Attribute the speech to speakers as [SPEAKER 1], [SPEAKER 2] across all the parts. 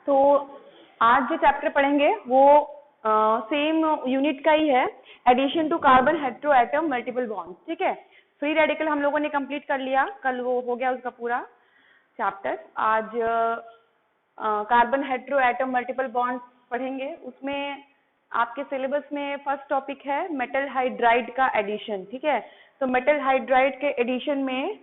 [SPEAKER 1] तो आज जो चैप्टर पढ़ेंगे वो सेम यूनिट का ही है, addition to carbon hetero atom multiple bonds. ठीक है, फ्री रेडिकल हम लोगों ने कंप्लीट कर लिया, कल वो हो गया उसका पूरा चैप्टर। आज carbon hetero atom multiple bonds पढ़ेंगे। उसमें आपके सिलेबस में फर्स्ट टॉपिक है मेटल हाइड्राइड का एडिशन। ठीक है, तो मेटल हाइड्राइड के एडिशन में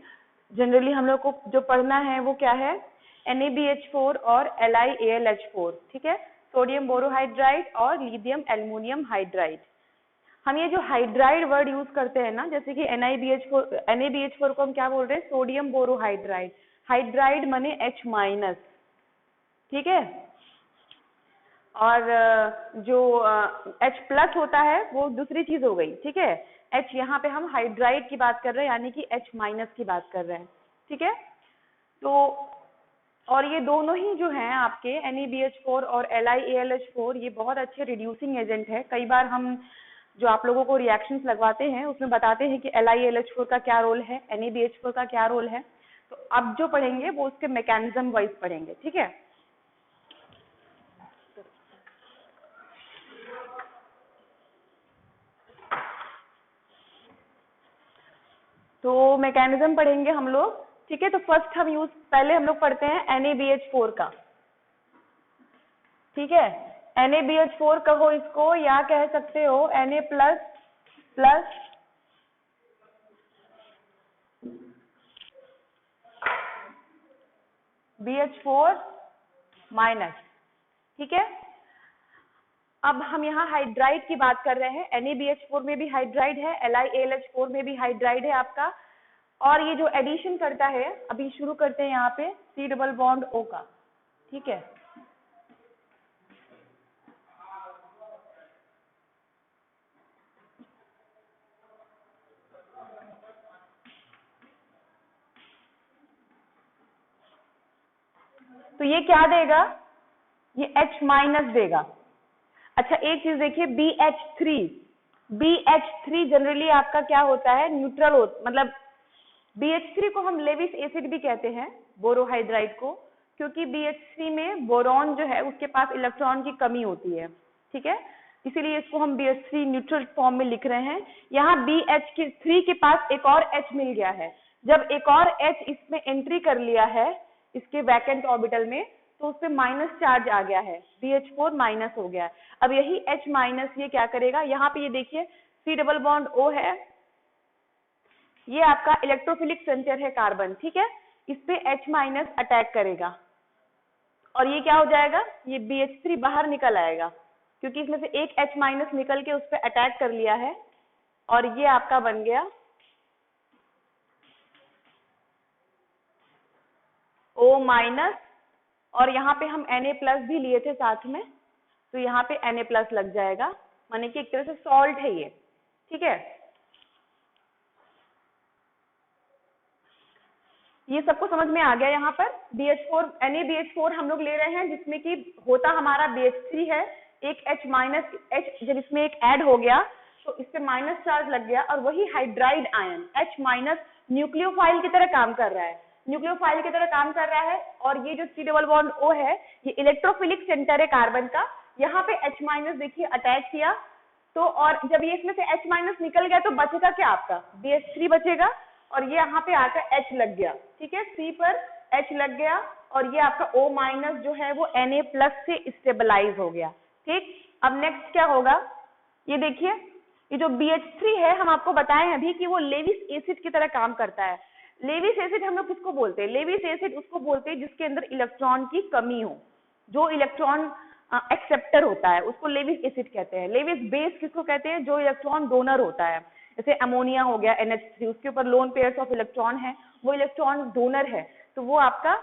[SPEAKER 1] जनरली हम लोग को जो पढ़ना है वो क्या है, NaBH4 और LiAlH4। ठीक है, सोडियम बोरोहाइड्राइड और लिथियम एल्युमिनियम हाइड्राइड। हम ये जो हाइड्राइड वर्ड यूज करते हैं ना, जैसे कि NaBH4 को हम क्या बोल रहे हैं, सोडियम बोरोहाइड्राइड। हाइड्राइड माने H-। ठीक है, और जो H+ होता है वो दूसरी चीज हो गई। ठीक है, H यहाँ पे हम हाइड्राइड की बात कर रहे हैं, यानी कि H- की बात कर रहे हैं। ठीक है, तो और ये दोनों ही जो हैं आपके NaBH4 और LiAlH4 ये बहुत अच्छे रिड्यूसिंग एजेंट है। कई बार हम जो आप लोगों को रिएक्शंस लगवाते हैं उसमें बताते हैं कि LiAlH4 का क्या रोल है, NaBH4 का क्या रोल है। तो अब जो पढ़ेंगे वो उसके मैकेनिज्म वाइज पढ़ेंगे। ठीक है, तो मैकेनिज्म पढ़ेंगे हम लोग। ठीक है, तो फर्स्ट पहले हम लोग पढ़ते हैं NaBH4 का। ठीक है, NaBH4 कहो इसको, या कह सकते हो Na प्लस BH4 माइनस। ठीक है, अब हम यहाँ हाइड्राइड की बात कर रहे हैं। NaBH4 में भी हाइड्राइड है, LiAlH4 में भी हाइड्राइड है आपका। और ये जो एडिशन करता है, अभी शुरू करते हैं यहाँ पे C+O का। ठीक है, तो ये क्या देगा, ये H- देगा। अच्छा एक चीज देखिए, BH3 जनरली आपका क्या होता है, न्यूट्रल मतलब BH3 को हम लेविस एसिड भी कहते हैं, बोरोहाइड्राइड को, क्योंकि BH3 में बोरॉन जो है उसके पास इलेक्ट्रॉन की कमी होती है। ठीक है, इसीलिए इसको हम BH3 न्यूट्रल फॉर्म में लिख रहे हैं। यहाँ BH3 के पास एक और H मिल गया है। जब एक और H इसमें एंट्री कर लिया है इसके वैकेंट ऑर्बिटल में, तो उससे माइनस चार्ज आ गया है, BH4 माइनस हो गया है। अब यही H- ये क्या करेगा, यहाँ पे ये देखिए C+O है, ये आपका इलेक्ट्रोफिलिक सेंटर है कार्बन। ठीक है, इस पे H- अटैक करेगा और ये क्या हो जाएगा, ये BH3 बाहर निकल आएगा, क्योंकि इसमें से एक H- निकल के उस पे अटैक कर लिया है, और ये आपका बन गया O-, और यहाँ पे हम Na+ भी लिए थे साथ में, तो यहाँ पे Na+ लग जाएगा, माने कि एक तरह से सॉल्ट है ये। ठीक है, ये सबको समझ में आ गया। यहाँ पर NaBH4 हम लोग ले रहे हैं, जिसमें कि होता हमारा BH3 है, एक H- जब इसमें एक ऐड हो गया तो इससे माइनस चार्ज लग गया, और वही हाइड्राइड आयन H- न्यूक्लियोफाइल की तरह काम कर रहा है, और ये जो C+O है ये इलेक्ट्रोफिलिक सेंटर है कार्बन का। यहाँ पे H- देखिए अटैच किया, तो और जब ये इसमें से H- निकल गया तो बचेगा क्या, आपका BH3 बचेगा, और ये यहाँ पे आकर H लग गया। ठीक है, C पर H लग गया, और ये आपका O- जो है वो Na+ से स्टेबलाइज हो गया। ठीक, अब नेक्स्ट क्या होगा, ये देखिए, ये जो BH3 है हम आपको बताएं अभी कि वो लेविस एसिड की तरह काम करता है। लेविस एसिड हम लोग किसको बोलते हैं, लेविस एसिड उसको बोलते हैं जिसके अंदर इलेक्ट्रॉन की कमी हो, जो इलेक्ट्रॉन एक्सेप्टर होता है उसको लेविस एसिड कहते हैं। लेविस बेस किसको कहते हैं, जो इलेक्ट्रॉन डोनर होता है, जैसे अमोनिया हो गया NH3, उसके ऊपर लोन पेयर्स ऑफ इलेक्ट्रॉन है, वो इलेक्ट्रॉन डोनर है, तो वो आपका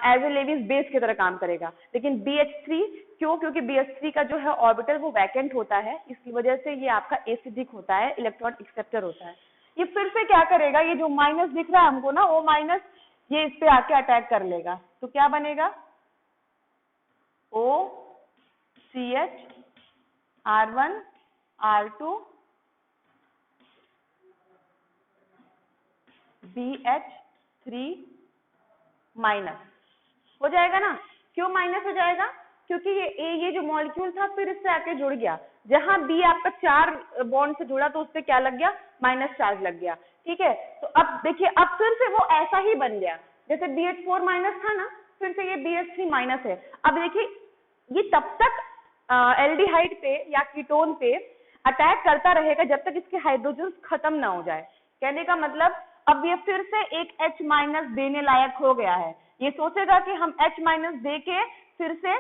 [SPEAKER 1] एज ए लेविस बेस की तरह काम करेगा। लेकिन BH3 क्यों, क्योंकि BH3 का जो है ऑर्बिटल वो वैकेंट होता है, इसकी वजह से ये आपका एसिडिक होता है, इलेक्ट्रॉन एक्सेप्टर होता है। ये फिर से क्या करेगा, ये जो माइनस दिख रहा है हमको ना O-, ये इस पे आके अटैक कर लेगा, तो क्या बनेगा OCH R1 R2 BH3 minus हो जाएगा ना। क्यों माइनस हो जाएगा? क्योंकि ये जो मॉलिक्यूल था फिर इससे आके जुड़ गया, जहां बी आपका 4 बॉन्ड से जुड़ा तो उस पर क्या लग गया? माइनस चार्ज लग गया। ठीक है, तो अब देखिए अब फिर से वो ऐसा ही बन गया, जैसे BH4 माइनस था ना, फिर से ये BH3 माइनस है। अब देखिए ये तब तक एल्डिहाइड पे या कीटोन पे अटैक करता रहेगा जब तक इसके हाइड्रोजन खत्म ना हो जाए। कहने का मतलब अब ये फिर से एक H माइनस देने लायक हो गया है, ये सोचेगा कि हम H माइनस दे के फिर से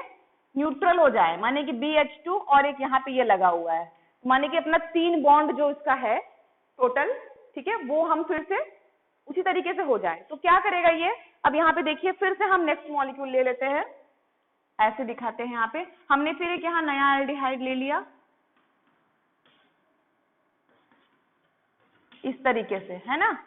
[SPEAKER 1] न्यूट्रल हो जाए, माने कि BH2 और एक यहाँ पे ये लगा हुआ है, माने कि अपना 3 बॉन्ड जो इसका है टोटल, ठीक है, वो हम फिर से उसी तरीके से हो जाए। तो क्या करेगा ये? अब यहाँ पे देखिए फिर से हम नेक्स्ट मॉलिक्यूल ले लेते हैं, ऐसे दिखाते हैं यहाँ पे, हमने फिर एक यहाँ नया एल्डिहाइड ले लिया इस तरीके से, है ना।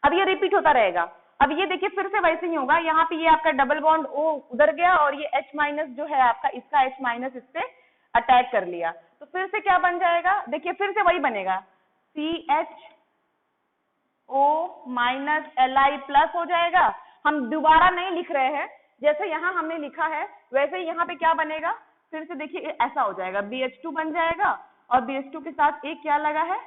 [SPEAKER 1] अब ये रिपीट होता रहेगा। अब ये देखिए फिर से वैसे ही होगा, यहाँ पे ये आपका डबल बॉन्ड O उधर गया और ये H माइनस जो है आपका, इसका H माइनस इस पे अटैक कर लिया, तो फिर से क्या बन जाएगा? देखिए फिर से वही बनेगा, CHO माइनस Li प्लस हो जाएगा। हम दोबारा नहीं लिख रहे हैं, जैसे यहाँ हमने लिखा है वैसे ही यहाँ पे क्या बनेगा? फिर से देखिए ऐसा हो जाएगा, BH2 बन जाएगा और BH2 के साथ एक क्या लगा है?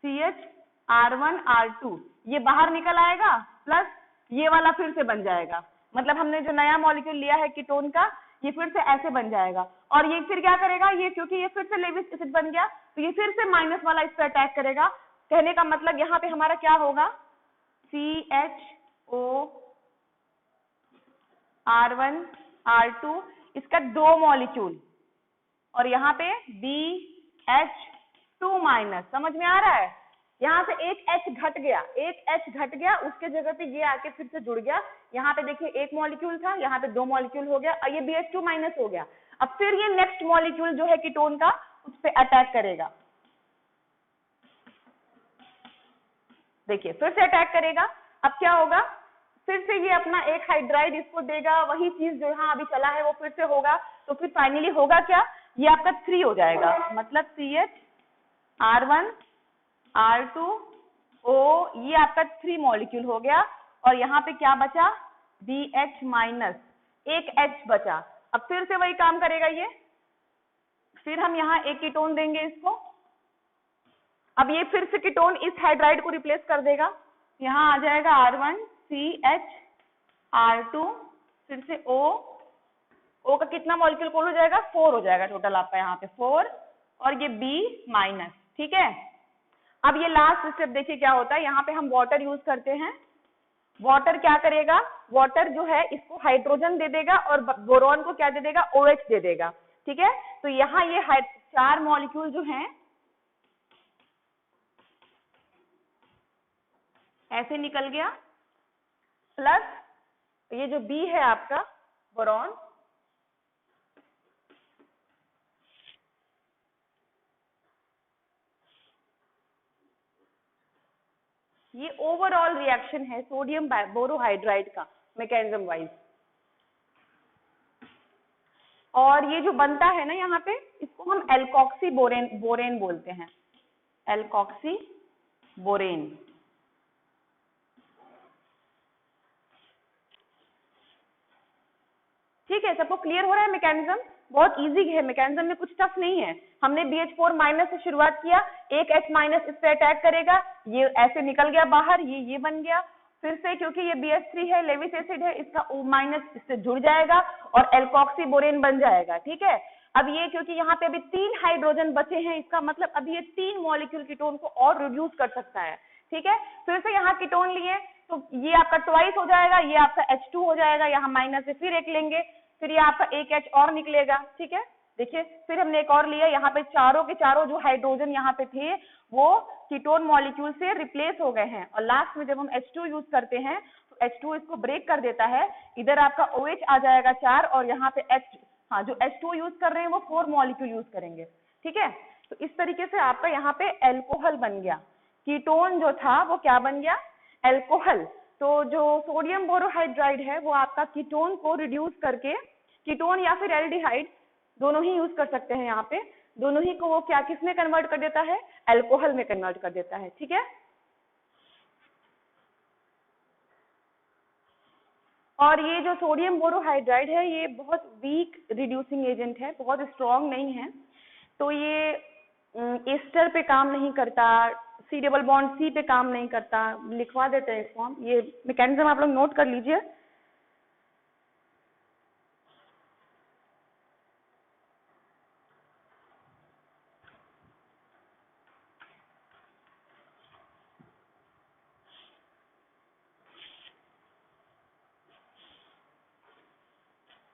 [SPEAKER 1] CHR1R2, ये बाहर निकल आएगा प्लस ये वाला फिर से बन जाएगा, मतलब हमने जो नया मॉलिक्यूल लिया है कीटोन का, ये फिर से ऐसे बन जाएगा। और ये फिर क्या करेगा? ये क्योंकि ये फिर से लेविस एसिड बन गया तो ये फिर से माइनस वाला इस पर अटैक करेगा। कहने का मतलब यहाँ पे हमारा क्या होगा? CHOR1R2, इसका 2 मॉलिक्यूल और यहाँ पे BH2 माइनस, समझ में आ रहा है? यहाँ से एक H घट गया, एक H घट गया, उसके जगह पे ये आके फिर से जुड़ गया। यहाँ पे देखिए एक मॉलिक्यूल था, यहाँ पे 2 मॉलिक्यूल हो गया और ये BH2 माइनस हो गया। अब फिर ये नेक्स्ट मॉलिक्यूल जो है कीटोन का उस पे अटैक करेगा, देखिए फिर से अटैक करेगा। अब क्या होगा? फिर से ये अपना एक हाइड्राइड इसको देगा, वही चीज जो यहाँ अभी चला है वो फिर से होगा, तो फिर फाइनली होगा क्या? ये आपका 3 हो जाएगा, मतलब CHR1R2O, ये आपका 3 मॉलिक्यूल हो गया और यहाँ पे क्या बचा? BH माइनस, एक H बचा। अब फिर से वही काम करेगा ये, फिर हम यहाँ एक कीटोन देंगे इसको, अब ये फिर से कीटोन इस हाइड्राइड को रिप्लेस कर देगा, यहाँ आ जाएगा R1CHR2, फिर से O का कितना मॉलिक्यूल कोल हो जाएगा? 4 हो जाएगा टोटल आपका यहाँ पे 4 और ये B माइनस। ठीक है, अब ये लास्ट स्टेप देखिए क्या होता है, यहाँ पे हम वाटर यूज करते हैं। वाटर क्या करेगा? वाटर जो है इसको हाइड्रोजन दे देगा और बोरॉन को क्या दे देगा? OH दे देगा। ठीक है, तो यहाँ ये 4 मॉलिक्यूल जो हैं ऐसे निकल गया, प्लस ये जो B है आपका बोरॉन, ये ओवरऑल रिएक्शन है सोडियम बोरोहाइड्राइड का मैकेनिज्म वाइज। और ये जो बनता है ना यहाँ पे, इसको हम एल्कोक्सी बोरेन बोलते हैं, एल्कोक्सी बोरेन। ठीक है, सबको क्लियर हो रहा है? मैकेनिज्म बहुत इजी है, मैकेनिज्म में कुछ टफ नहीं है। हमने BH4 माइनस से शुरुआत किया, एक H माइनस इस पे अटैक करेगा, ये ऐसे निकल गया बाहर, ये बन गया, फिर से क्योंकि ये BH3 है, लेविस एसिड है, इसका O माइनस इससे जुड़ जाएगा और एल्कोक्सी बोरेन बन जाएगा। ठीक है, अब ये क्योंकि यहाँ पे अभी 3 हाइड्रोजन बचे हैं, इसका मतलब अभी ये 3 मॉलिक्यूल कीटोन को और रिड्यूस कर सकता है। ठीक है, फिर से यहाँ कीटोन लिए तो ये आपका ट्वाइस हो जाएगा, ये आपका H2 हो जाएगा, यहाँ माइनस से फिर एक लेंगे, फिर ये आपका एक H और निकलेगा। ठीक है, देखिए फिर हमने एक और लिया, यहाँ पे चारों के चारों जो हाइड्रोजन यहाँ पे थे वो कीटोन मॉलिक्यूल से रिप्लेस हो गए हैं और लास्ट में जब हम H2 यूज करते हैं तो H2 इसको ब्रेक कर देता है, इधर आपका OH आ जाएगा 4 और यहाँ पे जो H2 यूज कर रहे हैं वो 4 मॉलिक्यूल यूज करेंगे। ठीक है, तो इस तरीके से आपका यहाँ पे एल्कोहल बन गया, कीटोन जो था वो क्या बन गया? एल्कोहल। तो जो सोडियम बोरोहाइड्राइड है वो आपका कीटोन को रिड्यूस करके, कीटोन या फिर एल्डिहाइड दोनों ही यूज कर सकते हैं, यहाँ पे दोनों ही को वो क्या किस में कन्वर्ट कर देता है? एल्कोहल में कन्वर्ट कर देता है। ठीक है, और ये जो सोडियम बोरोहाइड्राइड है ये बहुत वीक रिड्यूसिंग एजेंट है, बहुत स्ट्रॉन्ग नहीं है, तो ये एस्टर पे काम नहीं करता, सी डबल बॉन्ड सी पे काम नहीं करता। लिखवा देते हैं इसको हम, ये मैकेनिज्म आप लोग नोट कर लीजिए।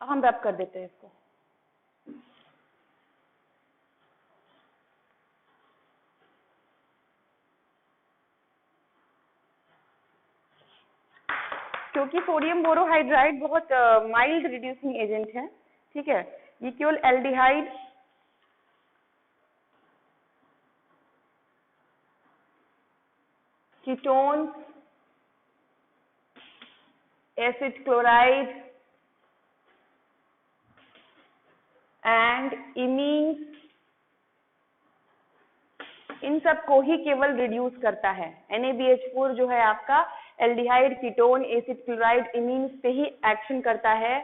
[SPEAKER 1] हम रब कर देते हैं इसको। क्योंकि सोडियम बोरोहाइड्राइड बहुत माइल्ड रिड्यूसिंग एजेंट है, ठीक है, ये केवल aldehyde ketone, acid chloride and imines, इन सब को ही केवल रिड्यूस करता है। NaBH4 जो है आपका aldehyde, ketone, acid chloride, imines पे ही एक्शन करता है।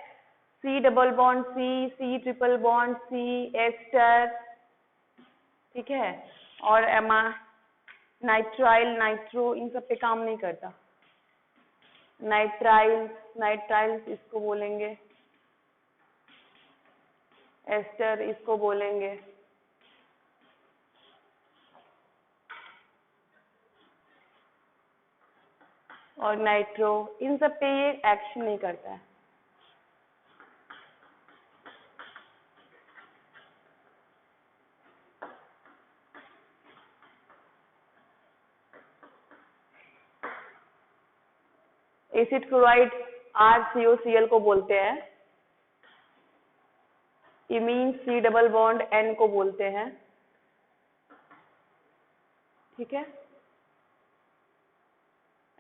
[SPEAKER 1] C double bond C, C triple bond C, ester, ठीक है, और नाइट्राइल, नाइट्रो, इन सब पे काम नहीं करता। नाइट्राइल्स इसको बोलेंगे, एस्टर इसको बोलेंगे, और नाइट्रो, इन सब पे ये एक्शन नहीं करता है। एसिड क्लोराइड RCOCl को बोलते हैं, imine C double bond N को बोलते हैं, ठीक है।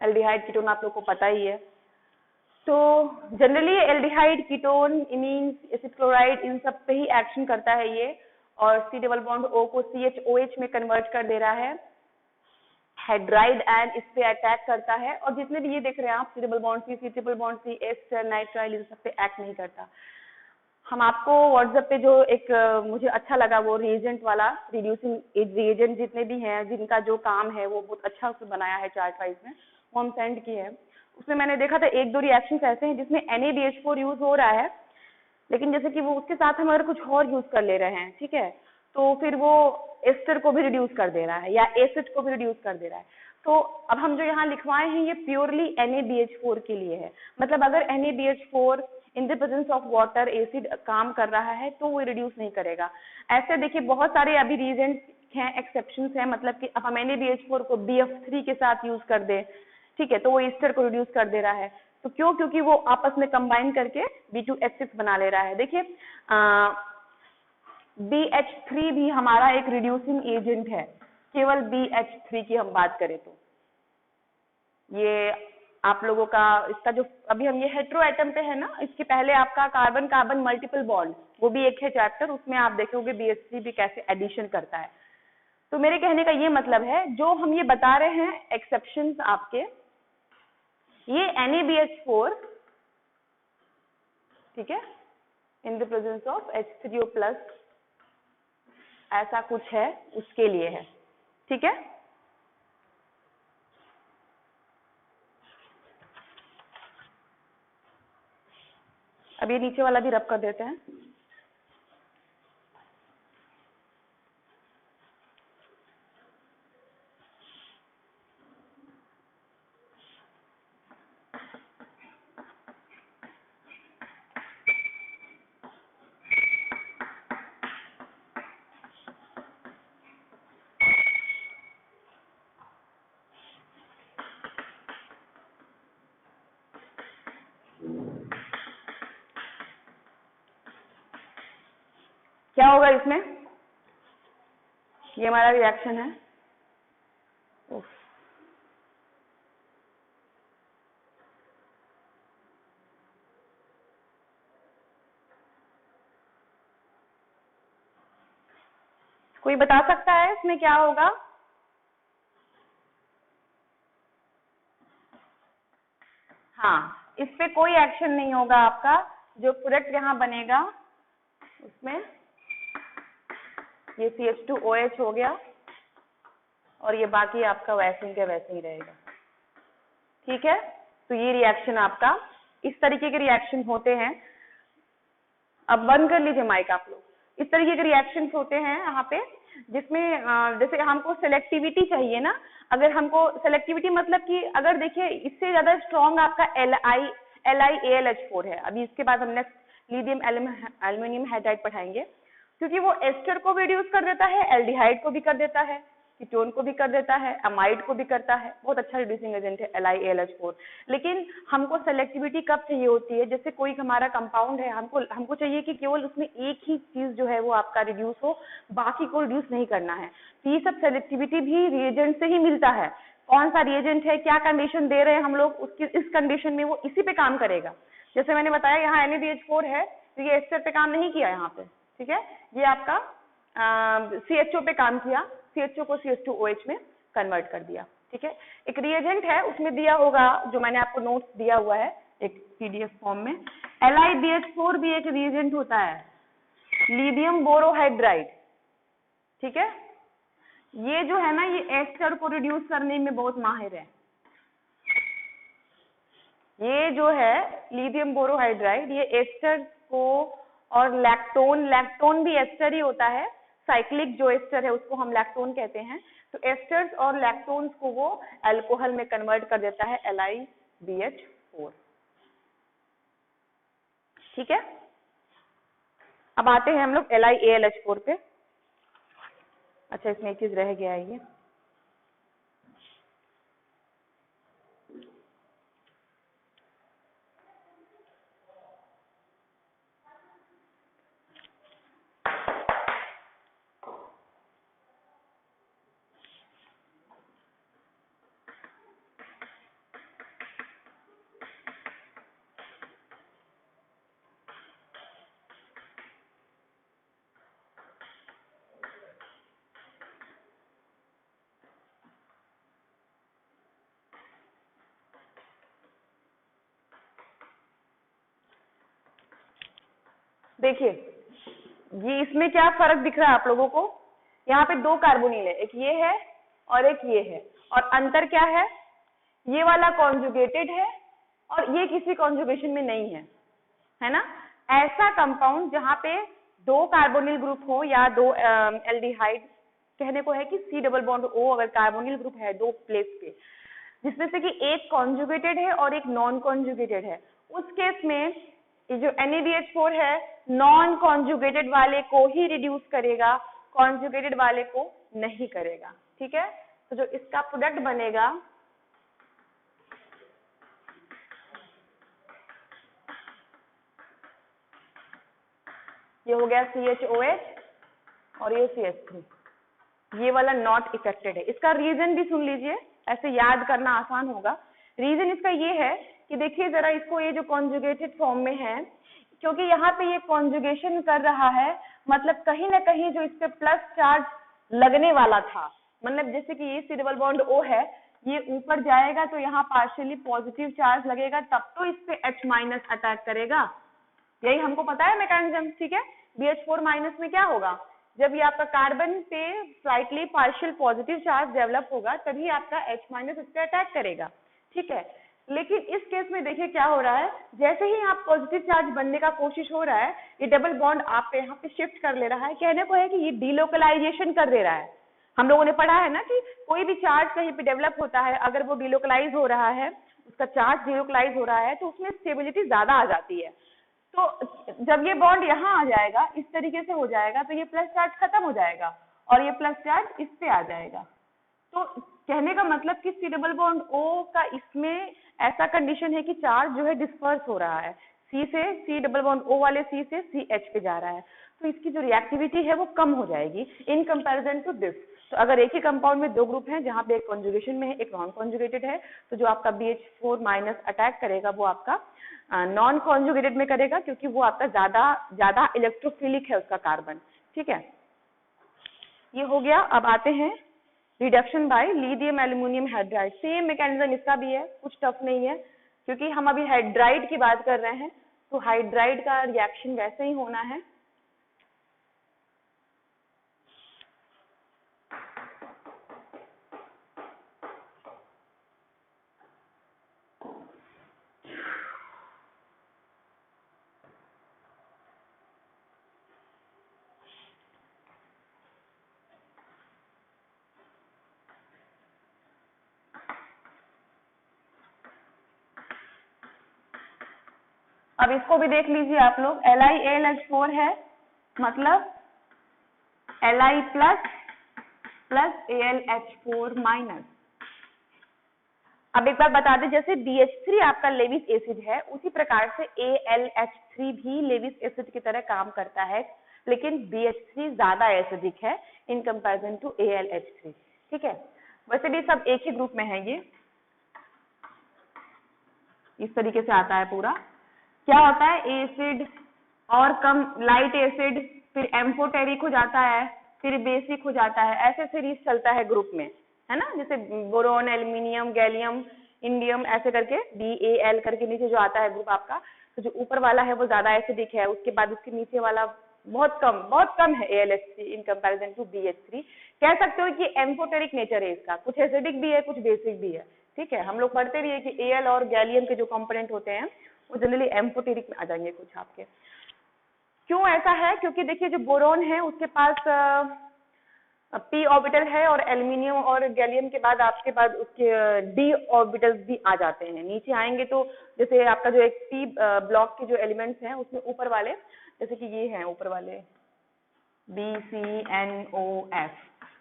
[SPEAKER 1] एल्डिहाइड कीटोन आप लोग को पता ही है। तो generally aldehyde, ketone, imine, acid chloride, इन सब पे ही एक्शन करता है ये, और C डबल बॉन्ड O को CHOH में कन्वर्ट कर दे रहा है। हाइड्राइड आयन इस पे अटैक करता है, और जितने भी ये देख रहे हैं आप, C double bond C triple bond C, ester, nitrile, इन सब पे एक्ट नहीं करता। हम आपको व्हाट्सएप पे जो एक मुझे अच्छा लगा वो रिएजेंट वाला, रिड्यूसिंग रिएजेंट जितने भी हैं जिनका जो काम है वो बहुत अच्छा उसमें बनाया है चार्ट वाइज में, वो हम सेंड किए हैं। उसमें मैंने देखा था एक दो रिएक्शंस ऐसे हैं जिसमें NaBH4 यूज हो रहा है, लेकिन जैसे कि वो उसके साथ हम अगर कुछ और यूज कर ले रहे हैं, ठीक है, तो फिर वो एस्टर को भी रिड्यूस कर दे रहा है या एसिड को भी रिड्यूस कर दे रहा है। तो अब हम जो यहाँ लिखवाए हैं ये प्योरली NaBH4 के लिए है, मतलब अगर NaBH4 in the presence of water acid काम कर रहा है तो वो रिड्यूस नहीं करेगा। ऐसे देखिए बहुत सारे अभी रीजन हैं, एक्सेप्शंस हैं, मतलब कि अब हम NaBH4 को BF3 के साथ यूज कर दें, ठीक है, तो वो एस्टर को रिड्यूस कर दे रहा है। तो क्यों? क्योंकि वो आपस में कंबाइन करके B2H6 बना ले रहा है। देखिए BH3 भी हमारा एक रिड्यूसिंग एजेंट है, केवल BH3 की हम बात करें तो। ये आप लोगों का इसका जो अभी हम ये हेटेरो एटम पे है ना, इसके पहले आपका कार्बन कार्बन मल्टीपल बॉन्ड, वो भी एक है चैप्टर, उसमें आप देखोगे BH3 भी कैसे एडिशन करता है। तो मेरे कहने का ये मतलब है जो हम ये बता रहे हैं एक्सेप्शंस आपके, ये NaBH4, ठीक है, in the presence of H3O+, ऐसा कुछ है उसके लिए है, ठीक है। अब ये नीचे वाला भी रब कर देते हैं। क्या होगा इसमें? ये हमारा रिएक्शन है। कोई बता सकता है इसमें क्या होगा? हाँ, इस पे कोई एक्शन नहीं होगा आपका, जो प्रोडक्ट यहाँ बनेगा उसमें ये CH2OH हो गया और ये बाकी आपका वैसे के वैसे ही रहेगा। ठीक है, तो ये रिएक्शन आपका, इस तरीके के रिएक्शन होते हैं। अब बंद कर लीजिए माइक आप लोग। इस तरीके के रिएक्शंस होते हैं यहाँ पे, जिसमें जैसे हमको सेलेक्टिविटी चाहिए ना, अगर हमको सेलेक्टिविटी मतलब कि अगर देखिए इससे ज्यादा स्ट्रॉन्ग आपका LiAlH4 है। अभी इसके बाद हम नेक्स्ट लिथियम एल्युमिनियम हाइड्राइड पढ़ाएंगे, क्योंकि वो एस्टर को भी रिड्यूस कर देता है, एल्डिहाइड को भी कर देता है, कीटोन को भी कर देता है, अमाइड को भी करता है। बहुत अच्छा रिड्यूसिंग एजेंट है LiAlH4। लेकिन हमको सेलेक्टिविटी कब चाहिए होती है, जैसे कोई हमारा कंपाउंड है, हमको चाहिए कि केवल उसमें एक ही चीज जो है वो आपका रिड्यूस हो, बाकी को रिड्यूस नहीं करना है। तो ये सब सेलेक्टिविटी भी रिएजेंट से ही मिलता है। कौन सा रिएजेंट है, क्या कंडीशन दे रहे हैं हम लोग, उसकी इस कंडीशन में वो इसी पे काम करेगा। जैसे मैंने बताया यहाँ NaBH4 है, तो ये एस्टर पे काम नहीं किया यहाँ पे। ठीक है, ये आपका CHO पे काम किया, CHO को CH2OH में कन्वर्ट कर दिया। ठीक है, एक रिएजेंट है उसमें दिया होगा, जो मैंने आपको नोट्स दिया हुआ है एक PDF फॉर्म में। LiBH4 भी एक रिएजेंट होता है, लिथियम बोरोहाइड्राइड। ठीक है, ये जो है ना, ये एस्टर को रिड्यूस करने में बहुत माहिर है। ये जो है लिथियम बोरोहाइड्राइड, ये एस्टर को और लैक्टोन भी एस्टर ही होता है। साइक्लिक जो एस्टर है उसको हम लैक्टोन कहते हैं। तो एस्टर्स और लैक्टोन्स को वो अल्कोहल में कन्वर्ट कर देता है LiBH4। ठीक है, अब आते हैं हम लोग LiAlH4 पे। अच्छा, इसमें एक चीज रह गया है ये, देखिए ये इसमें क्या फर्क दिख रहा है आप लोगों को। यहाँ पे दो कार्बोनिल है, एक ये है और एक ये है, और अंतर क्या है, ये वाला कॉन्जुगेटेड है और ये किसी कॉन्जुगेशन में नहीं है, है ना। ऐसा कंपाउंड जहाँ पे दो कार्बोनिल ग्रुप हो या दो एल्डिहाइड, कहने को है कि C डबल बॉन्ड O अगर कार्बोनिल ग्रुप है दो प्लेस पे, जिसमें से कि एक कॉन्जुगेटेड है और एक नॉन कॉन्जुगेटेड है, उस केस में ये जो NaBH4 है नॉन कॉन्जुगेटेड वाले को ही रिड्यूस करेगा, कॉन्जुगेटेड वाले को नहीं करेगा। ठीक है, तो जो इसका प्रोडक्ट बनेगा ये हो गया CHOH और ये CH3, ये वाला नॉट इफेक्टेड है। इसका रीजन भी सुन लीजिए, ऐसे याद करना आसान होगा। रीजन इसका ये है कि देखिए जरा इसको, ये जो कॉन्जुगेटेड फॉर्म में है, क्योंकि यहाँ पे ये कॉन्जुगेशन कर रहा है, मतलब कहीं ना कहीं जो इस पे प्लस चार्ज लगने वाला था, मतलब जैसे कि ये C डबल बॉन्ड O है, ये ऊपर जाएगा तो यहाँ पार्शियली पॉजिटिव चार्ज लगेगा, तब तो इस पे H माइनस अटैक करेगा। यही हमको पता है मैकेनिज्म। ठीक है, BH4 माइनस में क्या होगा, जब ये आपका कार्बन पे slightly partial positive charge develop होगा तभी आपका H माइनस इस पे अटैक करेगा। ठीक है, लेकिन इस केस में देखिए क्या हो रहा है, जैसे ही आप पॉजिटिव चार्ज बनने का कोशिश हो रहा है, ये डबल बॉन्ड आप पे यहाँ पे शिफ्ट कर ले रहा है। कहने को है कि ये डीलोकलाइजेशन कर दे रहा है। हम लोगों ने पढ़ा है ना कि कोई भी चार्ज कहीं पे डेवलप होता है, अगर वो डीलोकलाइज हो रहा है, उसका चार्ज डीलोकलाइज हो रहा है, तो उसमें स्टेबिलिटी ज्यादा आ जाती है। तो जब ये बॉन्ड यहाँ आ जाएगा, इस तरीके से हो जाएगा, तो ये प्लस चार्ज खत्म हो जाएगा और ये प्लस चार्ज इस पे आ जाएगा। तो कहने का मतलब कि C डबल बॉन्ड O का इसमें ऐसा कंडीशन है कि चार्ज जो है डिस्पर्स हो रहा है, C डबल बॉन्ड O वाले C से CH पे जा रहा है, तो इसकी जो रिएक्टिविटी है वो कम हो जाएगी इन कंपैरिजन टू दिस। तो अगर एक ही कंपाउंड में दो ग्रुप हैं जहां पे एक कॉन्जुगेशन में है एक नॉन कॉन्जुगेटेड है, तो जो आपका BH4 माइनस अटैक करेगा वो आपका नॉन कॉन्जुगेटेड में करेगा, क्योंकि वो आपका ज्यादा इलेक्ट्रोफिलिक है उसका कार्बन। ठीक है, ये हो गया। अब आते हैं reduction by lithium aluminium hydride. Same mechanism इसका भी है, कुछ टफ नहीं है, क्योंकि हम अभी हाइड्राइड की बात कर रहे हैं, तो हाइड्राइड का रिएक्शन वैसे ही होना है। अब इसको भी देख लीजिए आप लोग, LiAlH4 है, मतलब Li plus plus AlH4 minus. अब एक बार बता दें, जैसे BH3 आपका लेविस एसिड है, उसी प्रकार से AlH3 भी लेविस एसिड की तरह काम करता है, लेकिन BH3 ज्यादा एसिडिक है इन कंपैरिजन टू AlH3। ठीक है, वैसे भी सब एक ही ग्रुप में है। ये इस तरीके से आता है पूरा। क्या होता है, एसिड और कम लाइट एसिड, फिर एम्फोटेरिक हो जाता है, फिर बेसिक हो जाता है, ऐसे सीरीज चलता है ग्रुप में, है ना। जैसे बोरोन, एल्यूमिनियम, गैलियम, इंडियम, ऐसे करके BAl करके नीचे जो आता है ग्रुप आपका, तो जो ऊपर वाला है वो ज्यादा एसिडिक है, उसके बाद उसके नीचे वाला बहुत कम है AlH3 in comparison to BH3। कह सकते हो कि एम्फोटेरिक नेचर है इसका, कुछ एसिडिक भी है कुछ बेसिक भी है। ठीक है, हम लोग पढ़ते भी है कि Al और गैलियम के जो कंपोनेंट होते हैं वो जनरली एम्फोटेरिक में आ जाएंगे कुछ आपके। क्यों ऐसा है, क्योंकि देखिए जो बोरोन है उसके पास p ऑर्बिटल है, और एल्यूमिनियम और गैलियम के बाद आपके पास उसके d ऑर्बिटल्स भी आ जाते हैं। नीचे आएंगे तो जैसे आपका जो एक p ब्लॉक के जो एलिमेंट्स हैं उसमें ऊपर वाले, जैसे कि ये हैं ऊपर वाले BCNOF,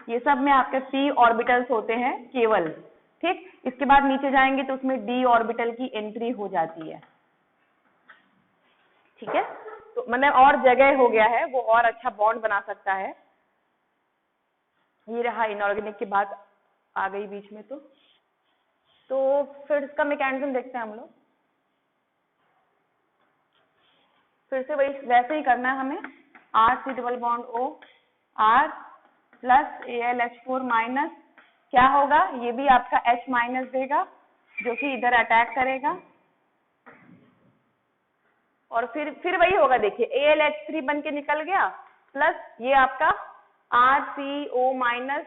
[SPEAKER 1] ये सब में आपके p ऑर्बिटल्स होते हैं केवल। ठीक, इसके बाद नीचे जाएंगे तो उसमें d ऑर्बिटल की एंट्री हो जाती है। ठीक है, तो मतलब और जगह हो गया है, वो और अच्छा बॉन्ड बना सकता है। ये रहा इनऑर्गेनिक की बात आ गई बीच में। तो फिर इसका मैकेनिज्म देखते हैं हम लोग। फिर से वही वैसे ही करना है हमें, RC double bond O R plus AlH4 minus, क्या होगा, ये भी आपका H माइनस देगा जो कि इधर अटैक करेगा, और फिर वही होगा। देखिए AlH3 बन के निकल गया, प्लस ये आपका RCO माइनस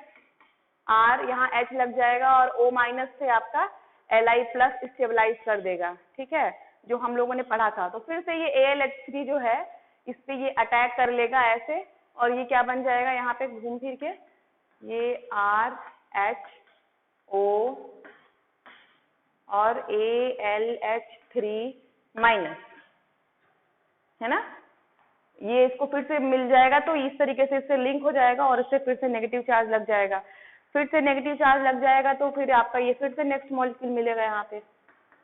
[SPEAKER 1] R, यहाँ H लग जाएगा और O माइनस से आपका Li प्लस स्टेबलाइज कर देगा। ठीक है, जो हम लोगों ने पढ़ा था। तो फिर से ये AlH3 जो है इस पे ये अटैक कर लेगा ऐसे, और ये क्या बन जाएगा यहाँ पे घूम फिर के, ये RHO और AlH3 माइनस, है ना। ये इसको फिर से मिल जाएगा तो इस तरीके से इससे लिंक हो जाएगा, और इससे फिर से नेगेटिव चार्ज लग जाएगा, फिर से नेगेटिव चार्ज लग जाएगा, तो फिर आपका ये फिर से नेक्स्ट मॉलिक्यूल मिलेगा यहाँ पे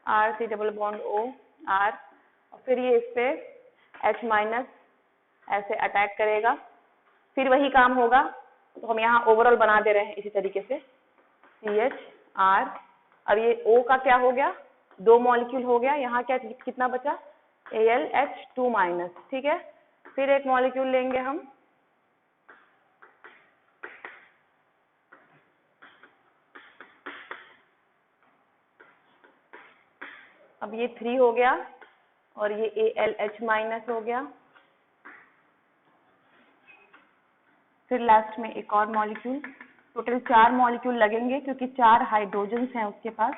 [SPEAKER 1] RC double bond O R, और फिर ये इस पे H माइनस ऐसे अटैक करेगा, फिर वही काम होगा। तो हम यहाँ ओवरऑल बना दे रहे हैं इसी तरीके से CH R। अब ये O का क्या हो गया, 2 मॉलिक्यूल हो गया, यहाँ क्या कितना बचा, AlH2 माइनस। ठीक है, फिर एक मॉलिक्यूल लेंगे हम, अब ये 3 हो गया और ये AlH माइनस हो गया, फिर लास्ट में एक और मॉलिक्यूल, टोटल 4 मॉलिक्यूल लगेंगे क्योंकि 4 हाइड्रोजन्स हैं उसके पास।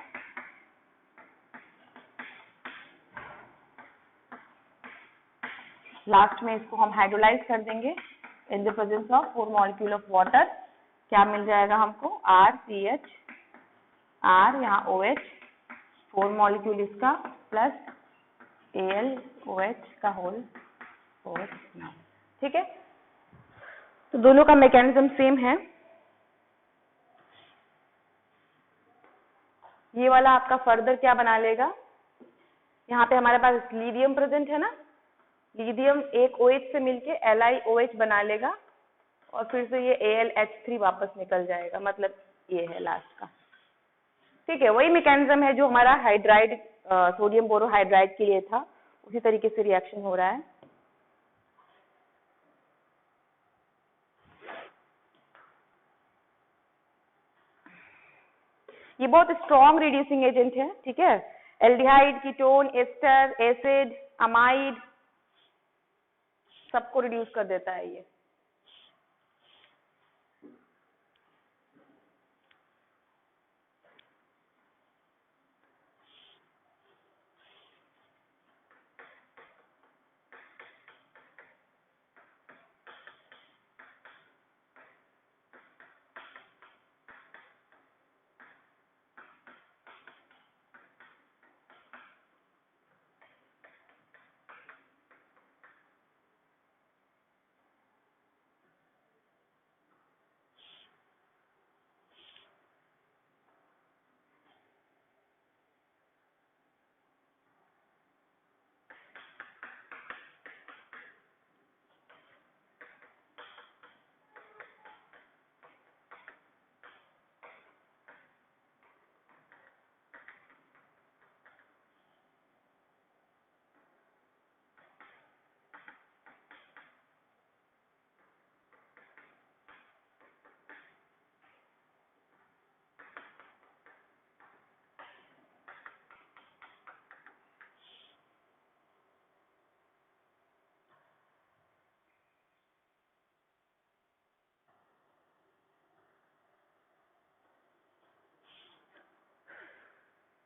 [SPEAKER 1] लास्ट में इसको हम हाइड्रोलाइज कर देंगे in the presence of 4 molecule of water. क्या मिल जाएगा हमको, RCH R, यहाँ OH 4 मॉलिक्यूल इसका, प्लस AlOH का होल 4। ठीक है, तो दोनों का मैकेनिज्म सेम है। ये वाला आपका फर्दर क्या बना लेगा, यहाँ पे हमारे पास लिथियम प्रेजेंट है ना, लिथियम एक OH से मिलके LiOH बना लेगा, और फिर से ये AlH3 वापस निकल जाएगा, मतलब ये है लास्ट का। ठीक है, वही मैकेनिज्म है जो हमारा हाइड्राइड सोडियम बोरोहाइड्राइड के लिए था, उसी तरीके से रिएक्शन हो रहा है। ये बहुत स्ट्रॉन्ग रिड्यूसिंग एजेंट है। ठीक है, aldehyde, ketone, ester, acid, amide, सबको रिड्यूस कर देता है ये।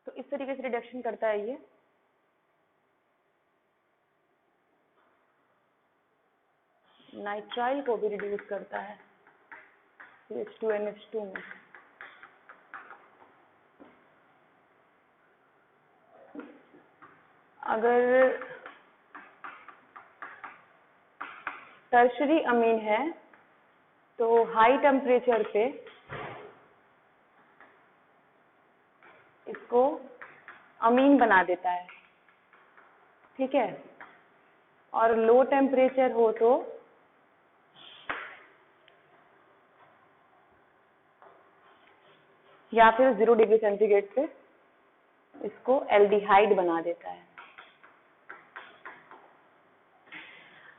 [SPEAKER 1] तो इस तरीके से रिडक्शन करता है ये। नाइट्राइल को भी रिड्यूस करता है CH2NH2 में। अगर टर्शरी अमीन है तो हाई टेम्परेचर पे इसको अमीन बना देता है, ठीक है। और लो टेम्परेचर हो तो या फिर 0 डिग्री सेंटीग्रेड पे इसको एल्डिहाइड बना देता है।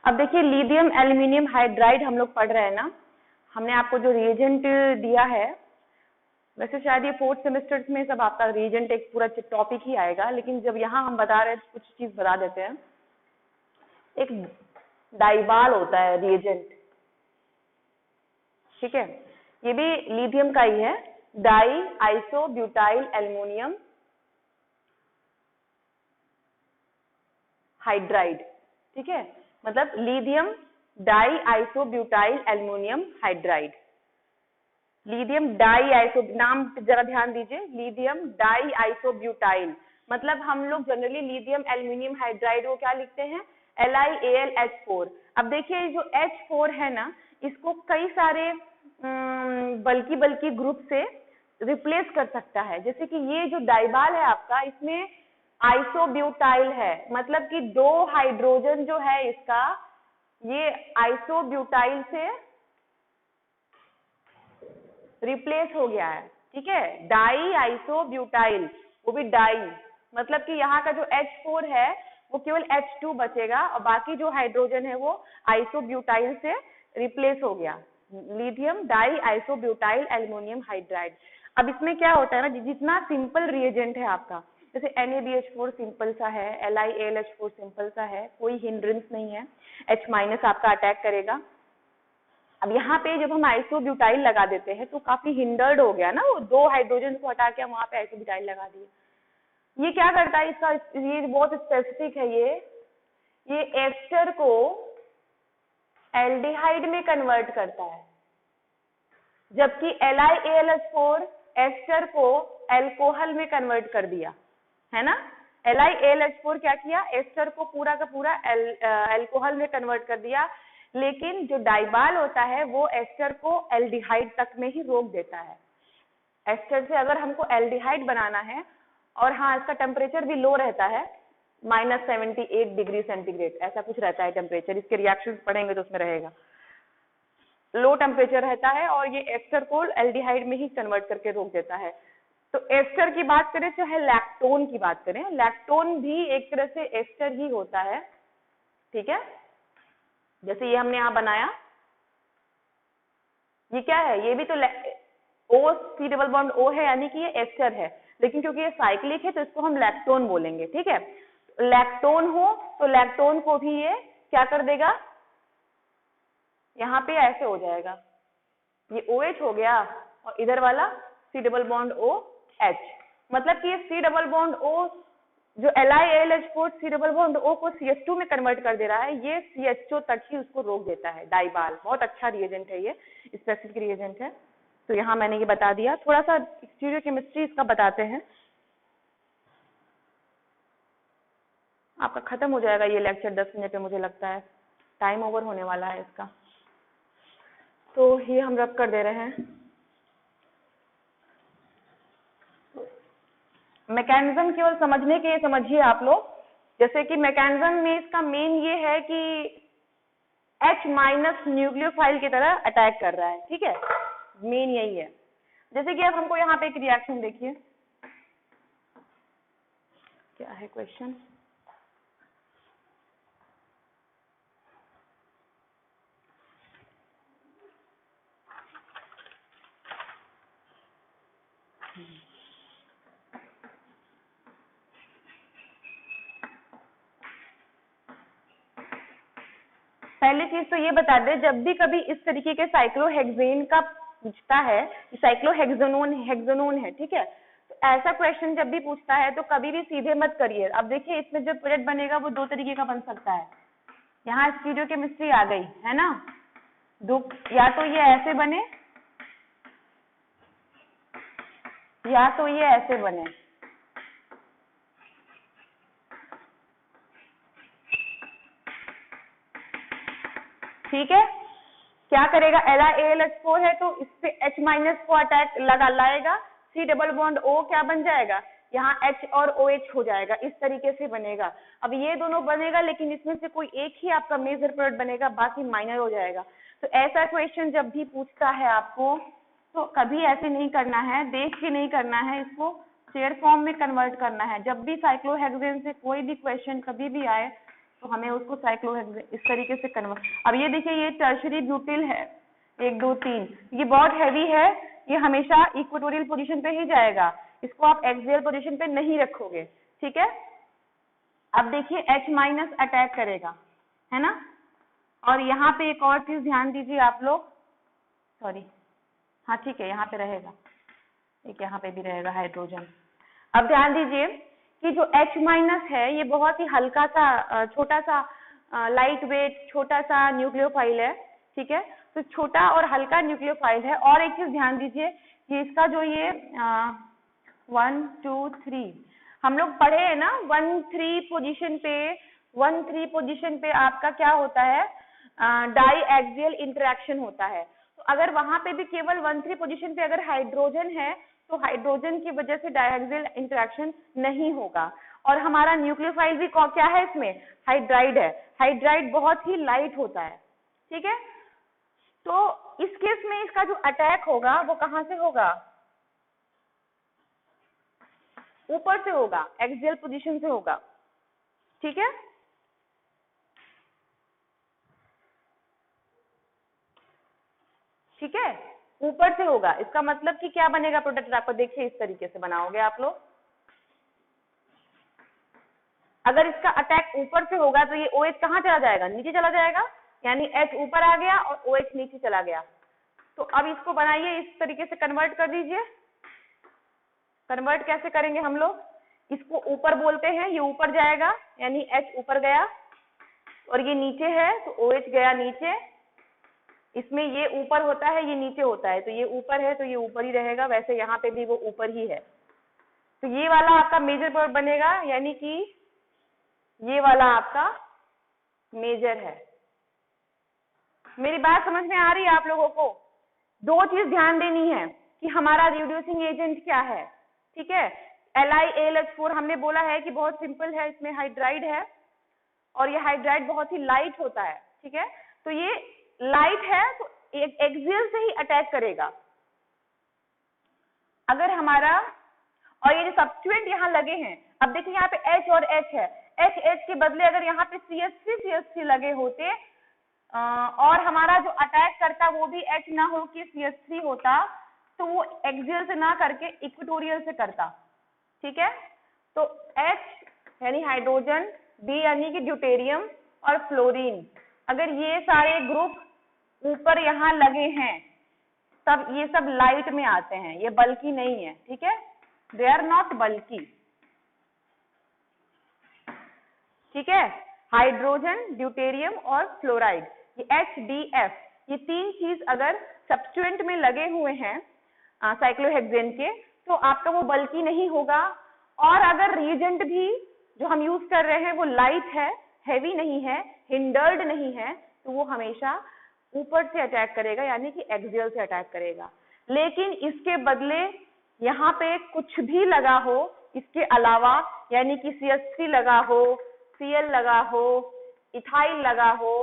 [SPEAKER 1] अब देखिए लिथियम एल्यूमिनियम हाइड्राइड हम लोग पढ़ रहे हैं ना, हमने आपको जो रिएजेंट दिया है, वैसे शायद ये 4th सेमेस्टर में सब आपका रिएजेंट एक पूरा टॉपिक ही आएगा, लेकिन जब यहाँ हम बता रहे हैं कुछ चीज बता देते हैं। एक डाइबाल होता है रिएजेंट, ठीक है, ये भी लिथियम का ही है, डाई आइसोब्यूटाइल एल्युमिनियम हाइड्राइड, ठीक है, मतलब lithium di isobutyl aluminium hydride. Lithium di iso, नाम जरा ध्यान दीजिए, लिथियम डाई आइसोब्यूटाइल, मतलब हम लोग जनरली लिथियम एल्युमिनियम हाइड्राइड को क्या लिखते हैं, LiAlH4। अब देखिए जो H4 है ना, इसको कई सारे बल्कि ग्रुप से रिप्लेस कर सकता है। जैसे कि ये जो डाइबाल है आपका, इसमें आइसोब्यूटाइल है, मतलब कि 2 हाइड्रोजन जो है इसका, ये आइसोब्यूटाइल से रिप्लेस हो गया है, ठीक है, डाई आइसोब्यूटाइल, वो भी डाई, मतलब कि यहाँ का जो H4 है वो केवल H2 बचेगा और बाकी जो हाइड्रोजन है वो आइसोब्यूटाइल से रिप्लेस हो गया, lithium di isobutyl aluminium hydride. अब इसमें क्या होता है ना, जितना सिंपल रिएजेंट है आपका, जैसे NaBH4 सिंपल सा है, LiAlH4 सिंपल सा है, कोई हिंड्रेंस नहीं है, H- आपका अटैक करेगा। अब यहाँ पे जब हम आइसोब्यूटाइल लगा देते हैं तो काफी हिंडर्ड हो गया ना, वो 2 हाइड्रोजन को हटा के हम वहां पे आइसोब्यूटाइल लगा दिए। ये क्या करता है इसका, ये बहुत स्पेसिफिक है, ये एस्टर को एल्डिहाइड में कन्वर्ट करता है, जबकि LiAlH4 एस्टर को एल्कोहल में कन्वर्ट कर दिया है ना। LiAlH4 क्या किया, एस्टर को पूरा का पूरा एल्कोहल में कन्वर्ट कर दिया, लेकिन जो डाइबाल होता है वो एस्टर को एल्डिहाइड तक में ही रोक देता है। एस्टर से अगर हमको एल्डिहाइड बनाना है, और हाँ इसका टेम्परेचर भी लो रहता है, -78 डिग्री सेंटीग्रेड ऐसा कुछ रहता है टेम्परेचर, इसके रिएक्शन पढ़ेंगे तो उसमें रहेगा, लो टेम्परेचर रहता है, और ये एस्टर को एल्डिहाइड में ही कन्वर्ट करके रोक देता है। तो एस्टर की बात करें चाहे लैक्टोन की बात करें, लैक्टोन भी एक तरह से एस्टर ही होता है, ठीक है। जैसे ये हमने यहाँ बनाया, ये क्या है, ये भी तो O C double bond O है, यानी कि ये एस्टर है, लेकिन क्योंकि ये साइक्लिक है तो इसको हम लैक्टोन बोलेंगे, ठीक है। लैक्टोन हो तो लैक्टोन को भी ये क्या कर देगा, यहाँ पे ऐसे हो जाएगा, ये OH हो गया और इधर वाला C डबल बॉन्ड OH, मतलब कि ये C डबल बॉन्ड O जो LiAlH4 C double bond O को CH2 में कन्वर्ट कर दे रहा है, ये CHO तक ही उसको रोक देता है। डाइबाल बहुत अच्छा रिएजेंट है, ये स्पेसिफिक रिएजेंट है। तो यहाँ मैंने ये बता दिया, थोड़ा सा स्टीरियोकेमिस्ट्री इसका बताते हैं। आपका खत्म हो जाएगा ये लेक्चर 10 मिनट में, मुझे लगता है टाइम ओवर होने वाला है इसका, तो ये हम रब कर दे रहे हैं। मैकेनिज्म केवल समझने के समझिए आप लोग, जैसे कि मैकेनिज्म में इसका मेन ये है कि H माइनस न्यूक्लियोफाइल की तरह अटैक कर रहा है, ठीक है, मेन यही है। जैसे कि अब हमको यहाँ पे एक रिएक्शन देखिए, क्या है क्वेश्चन, पहली चीज तो ये बता दे, जब भी कभी इस तरीके के साइक्लोहेक्सेन का पूछता है, साइक्लोहेक्सेनोन है, ठीक है, तो ऐसा क्वेश्चन जब भी पूछता है तो कभी भी सीधे मत करिए। अब देखिए इसमें जो प्रोडक्ट बनेगा वो दो तरीके का बन सकता है, यहाँ स्टीरियोकेमिस्ट्री आ गई है ना, या तो ये ऐसे बने या तो ये ऐसे बने, ठीक है। क्या करेगा, LiAlH4 है तो इस पे H माइनस को अटैक लाएगा, C डबल बॉन्ड O क्या बन जाएगा, यहाँ H और OH हो जाएगा, इस तरीके से बनेगा। अब ये दोनों बनेगा लेकिन इसमें से कोई एक ही आपका मेजर प्रोडक्ट बनेगा, बाकी माइनर हो जाएगा। तो ऐसा क्वेश्चन जब भी पूछता है आपको तो कभी ऐसे नहीं करना है, देख के नहीं करना है, इसको शेयर फॉर्म में कन्वर्ट करना है। जब भी साइक्लोहेक्सेन से कोई भी क्वेश्चन कभी भी आए तो हमें उसको साइक्लोहेक्सेन इस तरीके से कन्वर्ट। अब ये देखिए ये टर्शरी ब्यूटिल है, 1 2 3, ये बहुत हैवी है, ये हमेशा इक्वेटोरियल पोजीशन पे ही जाएगा, इसको आप एक्सियल पोजीशन पे नहीं रखोगे, ठीक है। अब देखिए H माइनस अटैक करेगा, है ना, और यहाँ पे एक और चीज ध्यान दीजिए आप लोग, सॉरी, हाँ ठीक है, यहाँ पे रहेगा, एक यहाँ पे भी रहेगा हाइड्रोजन। अब ध्यान दीजिए कि जो H माइनस है ये बहुत ही हल्का सा, छोटा सा, लाइट वेट छोटा सा न्यूक्लियोफाइल है, ठीक है, तो छोटा और हल्का न्यूक्लियोफाइल है। और एक चीज ध्यान दीजिए कि इसका जो ये 1 2 3 हम लोग पढ़े हैं ना, 1 3 पोजीशन पे आपका क्या होता है, डाई एक्सियल इंटरेक्शन होता है। तो अगर वहां पे भी केवल 1 3 पोजीशन पे अगर हाइड्रोजन है तो हाइड्रोजन की वजह से डायहेक्सियल इंटरेक्शन नहीं होगा। और हमारा न्यूक्लियोफाइल भी क्या है, इसमें हाइड्राइड है, हाइड्राइड बहुत ही लाइट होता है, ठीक है। तो इस केस में इसका जो अटैक होगा वो कहां से होगा, ऊपर से होगा, एक्सियल पोजीशन से होगा, ठीक है। ठीक है, ऊपर से होगा, इसका मतलब कि क्या बनेगा प्रोडक्ट, आपको देखिए इस तरीके से बनाओगे आप लोग। अगर इसका अटैक ऊपर से होगा तो ये OH कहाँ चला जाएगा, नीचे चला जाएगा, यानी H ऊपर आ गया और OH नीचे चला गया। तो अब इसको बनाइए, इस तरीके से कन्वर्ट कर दीजिए। कन्वर्ट कैसे करेंगे हम लोग, इसको ऊपर बोलते हैं, ये ऊपर जाएगा यानी H ऊपर गया, और ये नीचे है तो OH गया नीचे। इसमें ये ऊपर होता है, ये नीचे होता है, तो ये ऊपर है तो ये ऊपर ही रहेगा, वैसे यहाँ पे भी वो ऊपर ही है। तो ये वाला आपका मेजर प्रोडक्ट बनेगा, यानी कि ये वाला आपका मेजर है। मेरी बात समझ में आ रही है आप लोगों को? दो चीज ध्यान देनी है कि हमारा रिड्यूसिंग एजेंट क्या है, ठीक है। LiAlH4 हमने बोला है कि बहुत सिंपल है, इसमें हाइड्राइड है और ये हाइड्राइड बहुत ही लाइट होता है, ठीक है। तो ये लाइट है तो एक एक्सियल से ही अटैक करेगा। अगर हमारा, और ये जो सब्स्टिट्यूएंट यहाँ लगे हैं, अब देखिए यहाँ पे H और H है, H के बदले अगर यहाँ पे CH3 लगे होते और हमारा जो अटैक करता वो भी H ना हो कि CH3 होता, तो वो एक्सियल से ना करके इक्वेटोरियल से करता, ठीक है। तो H यानी हाइड्रोजन, D यानी कि ड्यूटेरियम और फ्लोरीन, अगर ये सारे ग्रुप ऊपर यहाँ लगे हैं तब ये सब लाइट में आते हैं, ये बल्कि नहीं है, ठीक है, दे आर नॉट बल्कि, ठीक है। हाइड्रोजन, ड्यूटेरियम और फ्लोराइड, ये HDF, ये तीन चीज अगर सब्स्टिट्यूएंट में लगे हुए हैं साइक्लोहेक्सेन के, तो आपका वो बल्कि नहीं होगा। और अगर रिएजेंट भी जो हम यूज कर रहे हैं वो लाइट है, हैवी नहीं है, हिंडर्ड नहीं है, तो वो हमेशा ऊपर से अटैक करेगा, यानी कि एक्सियल से अटैक करेगा। लेकिन इसके बदले यहाँ पे कुछ भी लगा हो इसके अलावा, यानी कि CH3 लगा हो, Cl लगा हो, इथाइल लगा हो,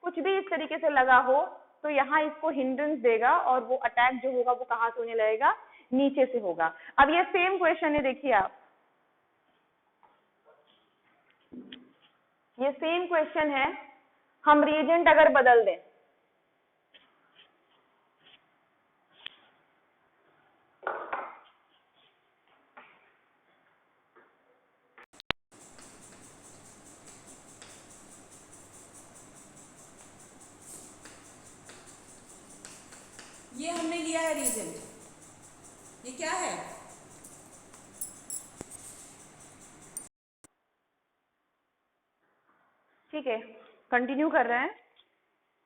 [SPEAKER 1] कुछ भी इस तरीके से लगा हो, तो यहाँ इसको हिंड्रेंस देगा और वो अटैक जो होगा वो कहाँ से होने लगेगा, नीचे से होगा। अब ये सेम क्वेश्चन है, देखिए आप, ये सेम क्वेश्चन है, हम रिएजेंट अगर बदल दें,
[SPEAKER 2] ये हमने लिया है रिएजेंट, ये क्या है?
[SPEAKER 1] ठीक है, कंटिन्यू कर रहे हैं।